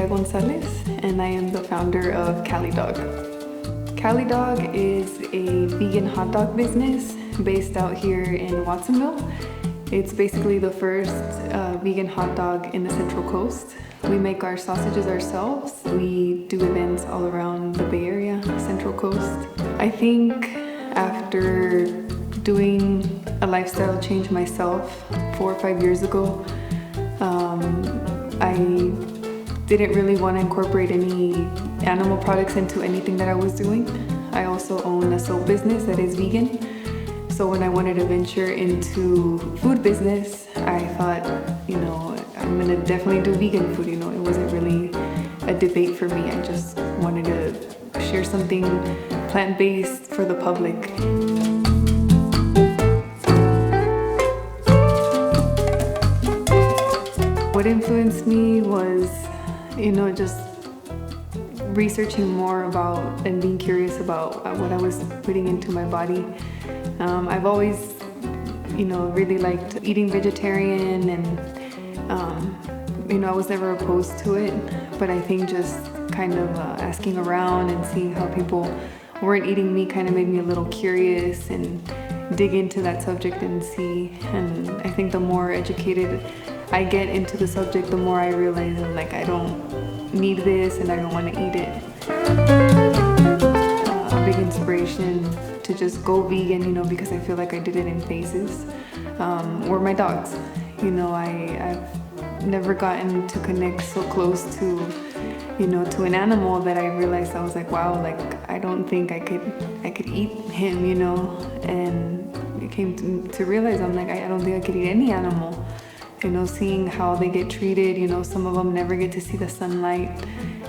Gonzalez, and I am the founder of Cali Dawg. Cali Dawg is a vegan hot dog business based out here in Watsonville. It's basically the first vegan hot dog in the Central Coast. We make our sausages ourselves. We do events all around the Bay Area, Central Coast. I think after doing a lifestyle change myself 4 or 5 years ago, I didn't really want to incorporate any animal products into anything that I was doing. I also own a soap business that is vegan. So when I wanted to venture into food business, I thought, I'm gonna definitely do vegan food. It wasn't really a debate for me. I just wanted to share something plant-based for the public. What influenced me was, just researching more about and being curious about what I was putting into my body. I've always, really liked eating vegetarian, and I was never opposed to it. But I think just kind of asking around and seeing how people weren't eating meat kind of made me a little curious and dig into that subject and see. And I think the more educated I get into the subject, the more I realize I don't need this and I don't want to eat it. A big inspiration to just go vegan, because I feel like I did it in phases, were my dogs. I've never gotten to connect so close to an animal that I realized I was like, wow, I don't think I could eat him, and it came to realize I'm like, I don't think I could eat any animal. Seeing how they get treated, some of them never get to see the sunlight,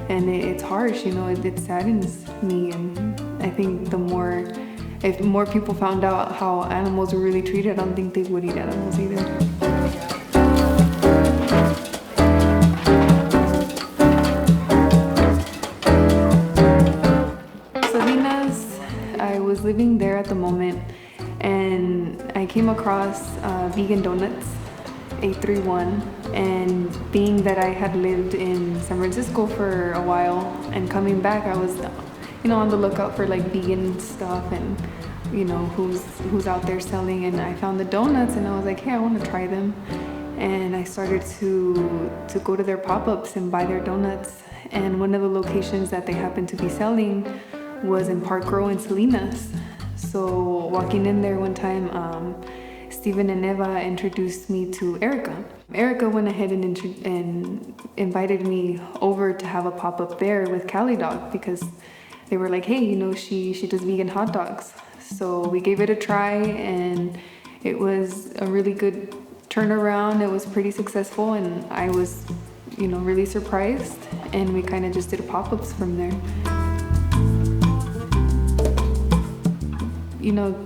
and it's harsh, it saddens me. And I think if more people found out how animals were really treated, I don't think they would eat animals either. Salinas, I was living there at the moment, and I came across vegan donuts, 831, and being that I had lived in San Francisco for a while and coming back, I was on the lookout for vegan stuff and who's out there selling, and I found the donuts and I was like, hey, I want to try them. And I started to go to their pop-ups and buy their donuts, and one of the locations that they happened to be selling was in Park Row in Salinas. So walking in there one time, Steven and Eva introduced me to Erica. Erica went ahead and invited me over to have a pop-up there with Cali Dawg, because they were like, hey, she does vegan hot dogs. So we gave it a try, and it was a really good turnaround. It was pretty successful, and I was, really surprised, and we kind of just did pop-ups from there.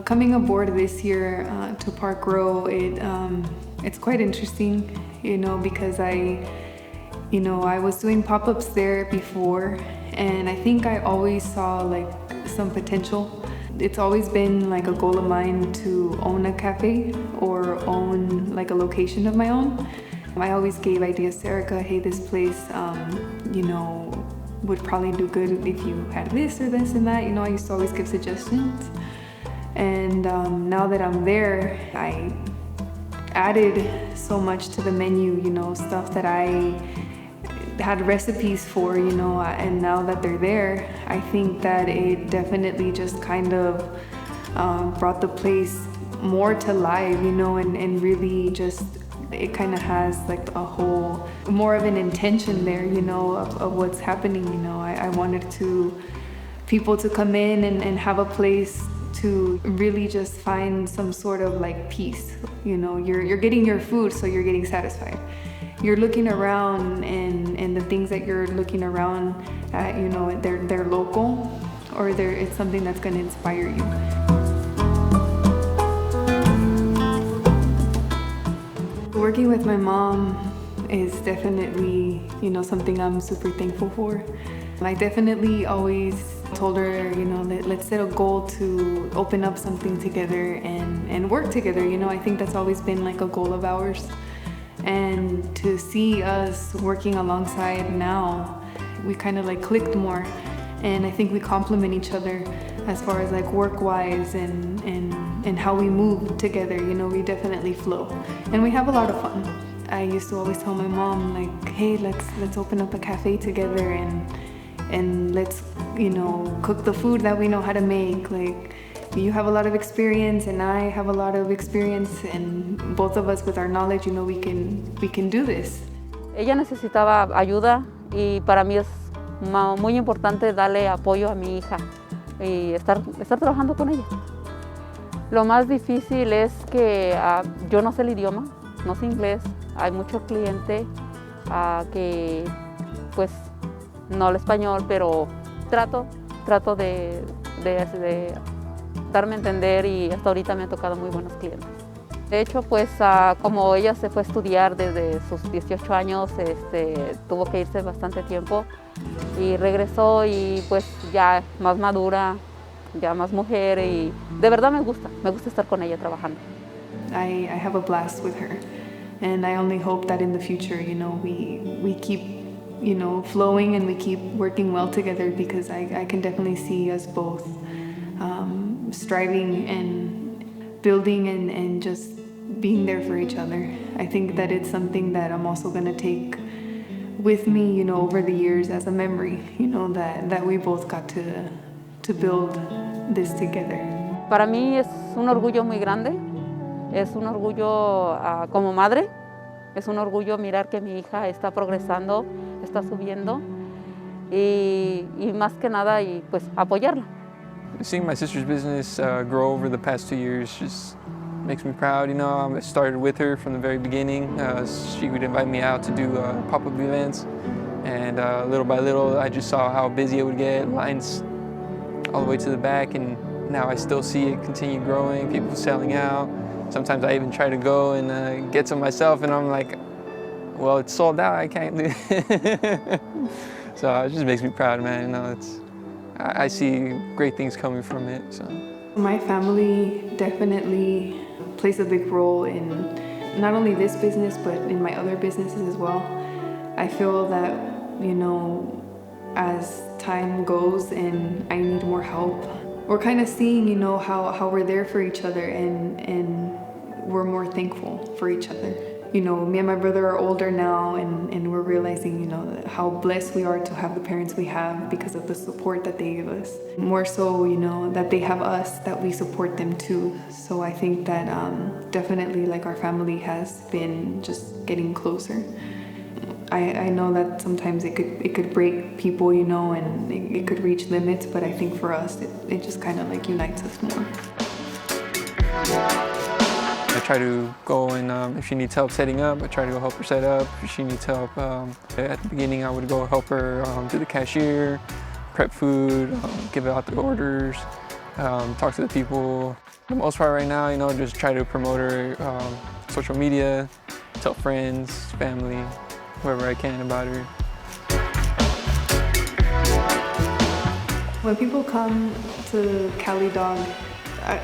Coming aboard this year to Park Row, it's quite interesting, because I was doing pop-ups there before, and I think I always saw some potential. It's always been a goal of mine to own a cafe or own a location of my own. I always gave ideas to Erica, hey, this place, would probably do good if you had this or this and that. I used to always give suggestions. And now that I'm there, I added so much to the menu, stuff that I had recipes for, and now that they're there, I think that it definitely just kind of brought the place more to life, and really just, it kind of has a whole, more of an intention there, of what's happening. I wanted people to come in and have a place to really just find some sort of peace. You're getting your food, so you're getting satisfied. You're looking around, and the things that you're looking around at, they're local, or it's something that's going to inspire you. Working with my mom is definitely, something I'm super thankful for. I definitely always told her, let's set a goal to open up something together and work together. I think that's always been a goal of ours. And to see us working alongside now, we kind of like clicked more, and I think we complement each other as far as like work-wise and how we move together. You know, we definitely flow, and we have a lot of fun. I used to always tell my mom, like, hey, let's open up a cafe together and let's, you know, cook the food that we know how to make. Like, you have a lot of experience and I have a lot of experience, and both of us with our knowledge, you know, we can do this. Ella necesitaba ayuda y para mí es muy importante darle apoyo a mi hija y estar trabajando con ella. Lo más difícil es que yo no sé el idioma, no sé inglés. Hay mucho cliente que pues no habla español, pero trato de darme a entender, y hasta ahorita me han tocado muy buenos clientes. De hecho, pues como ella se fue a estudiar desde sus 18 años, tuvo que irse bastante tiempo y regresó, y pues ya más madura, ya más mujer, y de verdad me gusta estar con ella trabajando. I have a blast with her, and I only hope that in the future, you know, we keep, you know, flowing and we keep working well together, because I can definitely see us both striving and building and just being there for each other. I think that it's something that I'm also going to take with me, you know, over the years as a memory, you know, that we both got to build this together. Para mí es un orgullo muy grande, es un orgullo como madre, es un orgullo mirar que mi hija está progresando, está subiendo, y más que nada, y pues apoyarla. Seeing my sister's business grow over the past 2 years just makes me proud. You know, I started with her from the very beginning. She would invite me out to do pop-up events, and little by little I just saw how busy it would get, lines all the way to the back, and now I still see it continue growing, people selling out. Sometimes I even try to go and get some myself, and I'm like, well, it's sold out, I can't do it. So it just makes me proud, man. You know, I see great things coming from it. So my family definitely plays a big role in not only this business, but in my other businesses as well. I feel that, you know, as time goes and I need more help, we're kind of seeing, you know, how we're there for each other, and we're more thankful for each other. You know, me and my brother are older now, and we're realizing, you know, how blessed we are to have the parents we have because of the support that they give us. More so, you know, that they have us, that we support them too. So I think that definitely, like, our family has been just getting closer. I know that sometimes it could break people, you know, and it could reach limits, but I think for us, it just kind of like unites us more. I try to go and if she needs help setting up, I try to go help her set up. If she needs help, at the beginning I would go help her do the cashier, prep food, give out the orders, talk to the people. For the most part right now, you know, just try to promote her social media, tell friends, family, whoever I can about her. When people come to Cali Dawg,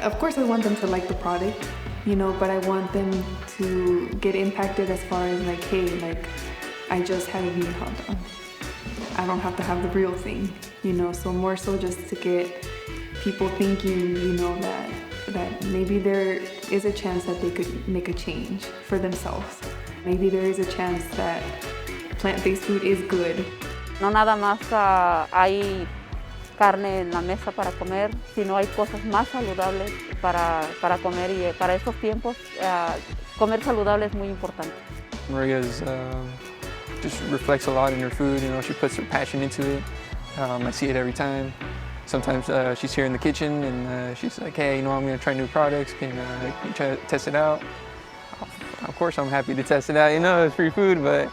of course I want them to like the product, you know, but I want them to get impacted as far as like, hey, like, I just had a vegan hot dog. I don't have to have the real thing, you know, so more so just to get people thinking, you know, that maybe there is a chance that they could make a change for themselves. Maybe there is a chance that plant-based food is good. No nada más hay carne en la mesa para comer, sino hay cosas más saludables para comer, y para estos tiempos comer saludable es muy importante. Maria's just reflects a lot in her food. You know, she puts her passion into it. I see it every time. Sometimes she's here in the kitchen and she's like, hey, you know, I'm going to try new products. Can you try to test it out? Of course, I'm happy to test it out. You know, it's free food, but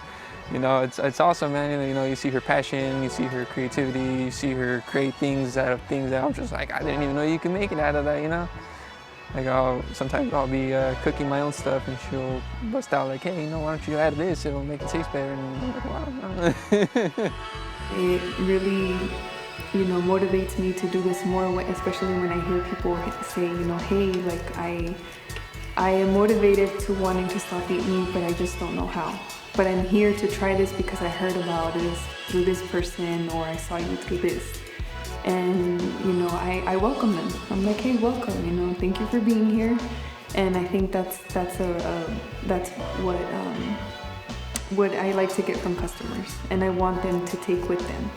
you know, it's awesome, man. You know, you see her passion, you see her creativity, you see her create things out of things that I'm just like, I didn't even know you could make it out of that, you know? Like, sometimes I'll be cooking my own stuff and she'll bust out like, hey, you know, why don't you add this? It'll make it taste better. And I'm like, wow. It really, you know, motivates me to do this more, especially when I hear people say, you know, hey, like, I am motivated to wanting to stop eating meat, but I just don't know how. but I'm here to try this because I heard about this through this person, or I saw you through this. And, you know, I welcome them. I'm like, hey, welcome, you know, thank you for being here. And I think that's what I like to get from customers, and I want them to take with them,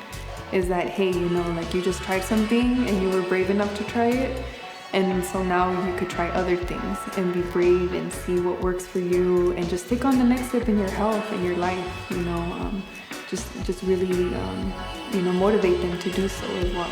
is that, hey, you know, like, you just tried something and you were brave enough to try it, and so now you could try other things and be brave and see what works for you, and just take on the next step in your health and your life, you know, just really, you know, motivate them to do so as well.